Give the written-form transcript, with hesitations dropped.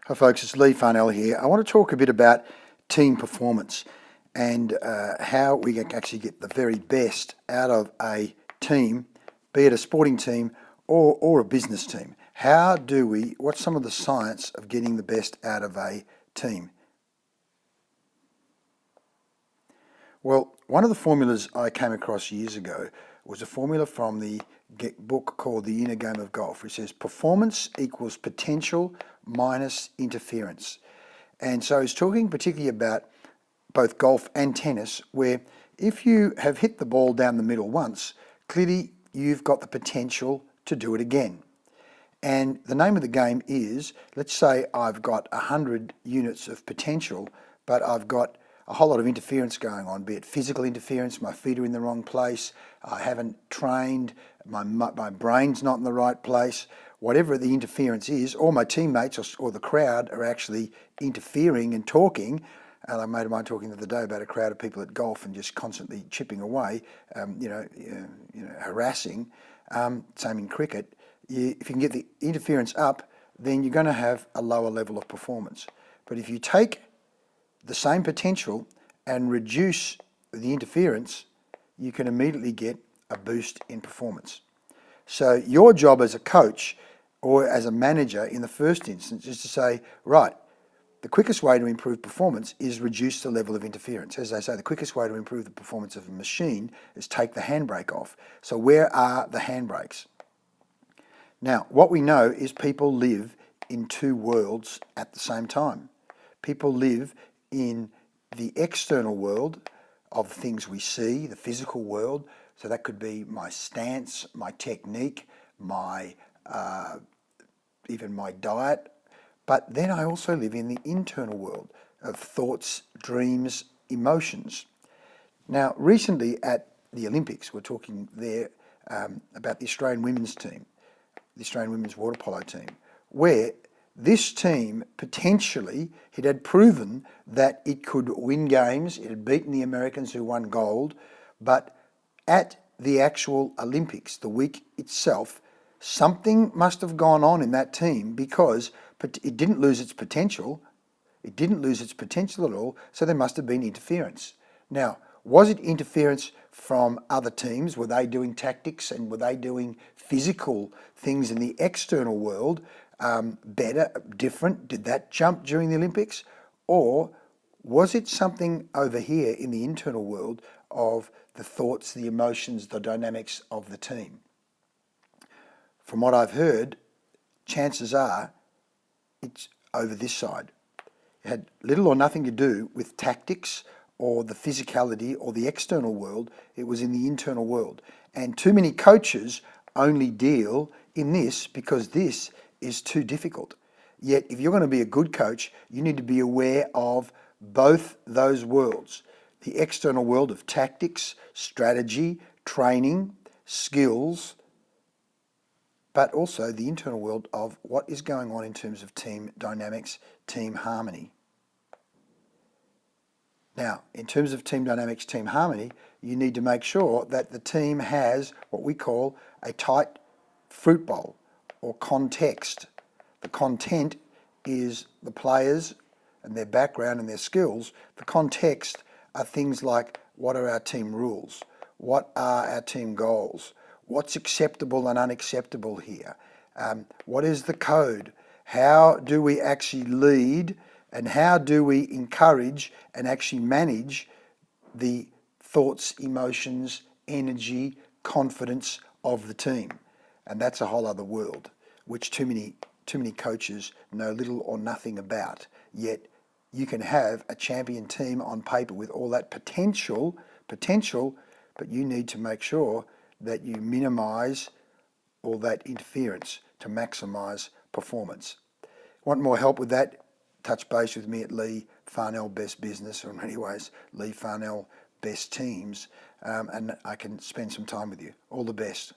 Hi folks, it's Leigh Farnell here. I want to talk a bit about team performance and how we can actually get the very best out of a team, be it a sporting team or a business team. What's some of the science of getting the best out of a team? Well, one of the formulas I came across years ago was a formula from the book called The Inner Game of Golf, which says performance equals potential minus interference. And so it's talking particularly about both golf and tennis, where if you have hit the ball down the middle once, clearly you've got the potential to do it again. And the name of the game is, let's say I've got 100 units of potential, but I've got a whole lot of interference going on, be it physical interference, my feet are in the wrong place, I haven't trained, my brain's not in the right place, whatever the interference is, or my teammates or the crowd are actually interfering and talking. And a mate of mine talking the other day about a crowd of people at golf and just constantly chipping away, harassing. Same in cricket. If you can get the interference up, then you're going to have a lower level of performance. But if you take the same potential and reduce the interference, you can immediately get a boost in performance. So your job as a coach or as a manager in the first instance is to say, right, the quickest way to improve performance is reduce the level of interference. As they say, the quickest way to improve the performance of a machine is take the handbrake off. So where are the handbrakes? Now, what we know is people live in two worlds at the same time. People live in the external world of things we see, the physical world. So that could be my stance, my technique, even my diet. But then I also live in the internal world of thoughts, dreams, emotions. Now, recently at the Olympics, we're talking there about the Australian women's team, the Australian women's water polo team, where this team potentially, it had proven that it could win games. It had beaten the Americans who won gold. But at the actual Olympics, the week itself, something must have gone on in that team because it didn't lose its potential. It didn't lose its potential at all, so there must have been interference. Now, was it interference from other teams? Were they doing tactics and were they doing physical things in the external world better, different? Did that jump during the Olympics? Or was it something over here in the internal world of the thoughts, the emotions, the dynamics of the team? From what I've heard, chances are it's over this side. It had little or nothing to do with tactics or the physicality or the external world. It was in the internal world. And too many coaches only deal in this because this is too difficult. Yet if you're going to be a good coach, you need to be aware of both those worlds. The external world of tactics, strategy, training, skills, but also the internal world of what is going on in terms of team dynamics, team harmony. Now, in terms of team dynamics, team harmony, you need to make sure that the team has what we call a tight fruit bowl or context. The content is the players and their background and their skills. The context are things like, what are our team rules? What are our team goals? What's acceptable and unacceptable here? What is the code? How do we actually lead and how do we encourage and actually manage the thoughts, emotions, energy, confidence of the team? And that's a whole other world, which too many coaches know little or nothing about. Yet you can have a champion team on paper with all that potential, but you need to make sure that you minimize all that interference to maximize performance. Want more help with that? Touch base with me at Leigh Farnell Best Business, or in many ways, Leigh Farnell Best Teams, and I can spend some time with you. All the best.